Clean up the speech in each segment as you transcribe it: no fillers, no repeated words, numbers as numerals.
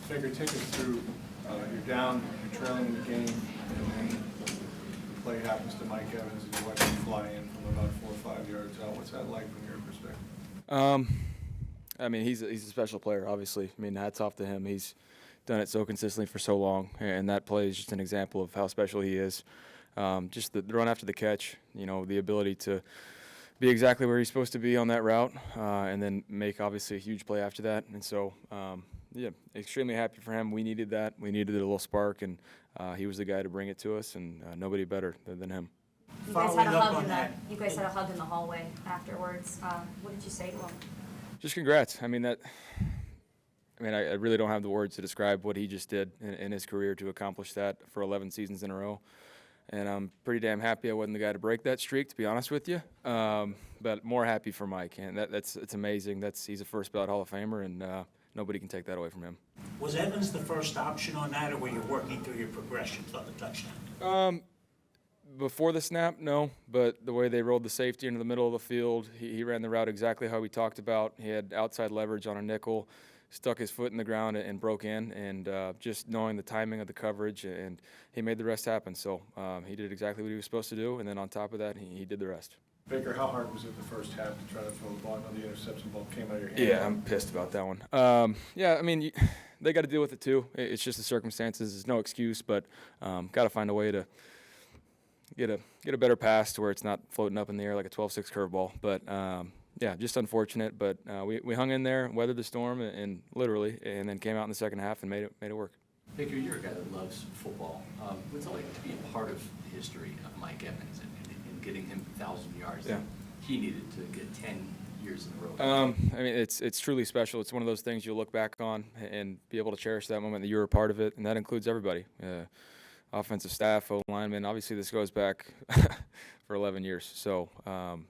Baker, take us through, you're down, you're trailing in the game, and then the play happens to Mike Evans, and you watch him fly in from about 4 or 5 yards out. What's that like from your perspective? I mean, he's a special player, obviously. I mean, hats off to him. He's done it so consistently for so long, and that play is just an example of how special he is. Just the run after the catch, you know, the ability to be exactly where he's supposed to be on that route, and then make obviously a huge play after that. And so, yeah, extremely happy for him. We needed that. We needed a little spark, and he was the guy to bring it to us, and nobody better than him. You guys had a hug in the hallway afterwards. What did you say to him? Just congrats. I mean, I really don't have the words to describe what he just did in his career to accomplish that for 11 seasons in a row. And I'm pretty damn happy I wasn't the guy to break that streak, to be honest with you. But more happy for Mike, and it's amazing. He's a first-ballot Hall of Famer, and nobody can take that away from him. Was Evans the first option on that, or were you working through your progressions on the touchdown? Before the snap, no. But the way they rolled the safety into the middle of the field, he ran the route exactly how we talked about. He had outside leverage on a nickel, stuck his foot in the ground and broke in, and just knowing the timing of the coverage, and he made the rest happen. So he did exactly what he was supposed to do, and then on top of that, he did the rest. Baker, how hard was it the first half to try to throw the ball? I know the interception ball came out of your hand. Yeah, I'm pissed about that one. Yeah, I mean, they got to deal with it too. It's just the circumstances. There's no excuse, but got to find a way to get a better pass to where it's not floating up in the air like a 12-6 curveball. But yeah, just unfortunate. But we hung in there, weathered the storm, and literally, and then came out in the second half and made it work. Baker, you're a guy that loves football. What's it like to be a part of the history of Mike Evans and getting him 1,000 yards that he needed to get 10 years in a row? I mean, it's truly special. It's one of those things you'll look back on and be able to cherish that moment that you were a part of it, and that includes everybody. Offensive staff, O-linemen. Obviously, this goes back for 11 years. So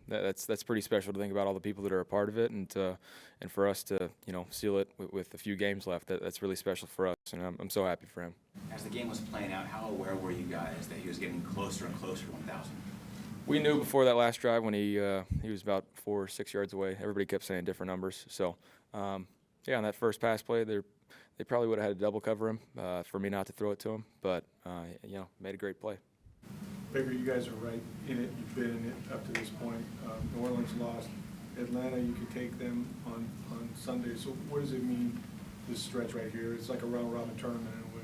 that's pretty special to think about all the people that are a part of it, and for us to seal it with a few games left. That's really special for us, and I'm so happy for him. As the game was playing out, how aware were you guys that he was getting closer and closer to 1,000? We knew before that last drive when he was about 4 or 6 yards away. Everybody kept saying different numbers. So yeah, on that first pass play, they probably would have had to double cover him for me not to throw it to him, but made a great play. Baker, you guys are right in it. You've been in it up to this point. New Orleans lost. Atlanta, you could take them on Sunday. So what does it mean, this stretch right here? It's like a round-robin tournament in a way.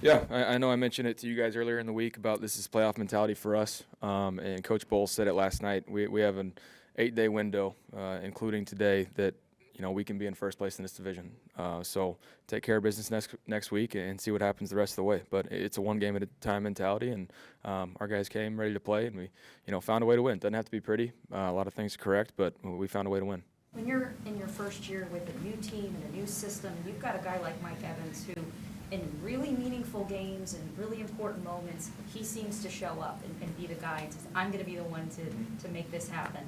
Yeah, I know I mentioned it to you guys earlier in the week about this is playoff mentality for us, and Coach Bowles said it last night. We have an 8-day window, including today, that we can be in first place in this division. So take care of business next week and see what happens the rest of the way. But it's a one game at a time mentality, and our guys came ready to play, and we found a way to win. Doesn't have to be pretty. A lot of things to correct, but we found a way to win. When you're in your first year with a new team and a new system, you've got a guy like Mike Evans who, in really meaningful games and really important moments, he seems to show up and be the guy and says, I'm going to be the one to make this happen.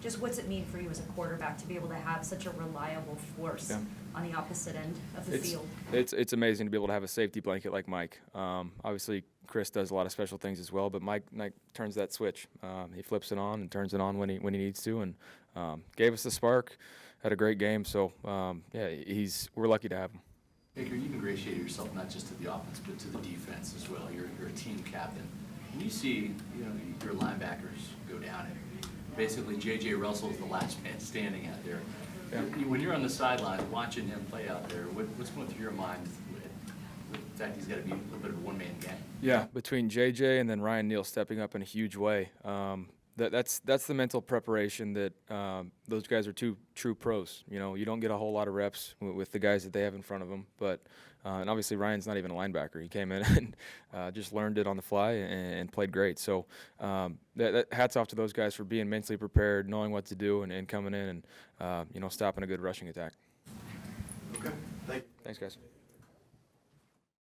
Just what's it mean for you as a quarterback to be able to have such a reliable force on the opposite end of the field? It's amazing to be able to have a safety blanket like Mike. Obviously, Chris does a lot of special things as well, but Mike turns that switch. He flips it on and turns it on when he needs to, and gave us the spark. Had a great game, so yeah, we're lucky to have him. Baker, you've ingratiated yourself not just to the offense but to the defense as well. You're a team captain. When you see your linebackers go down, and basically J.J. Russell is the last man standing out there. Yeah. When you're on the sidelines watching him play out there, what's going through your mind with the fact he's got to be a little bit of a one-man gang? Yeah, between J.J. and then Ryan Neal stepping up in a huge way. That's the mental preparation that those guys are two true pros. You don't get a whole lot of reps with the guys that they have in front of them. But and obviously Ryan's not even a linebacker. He came in and just learned it on the fly and played great. So hats off to those guys for being mentally prepared, knowing what to do, and coming in and stopping a good rushing attack. Okay, Thanks, guys.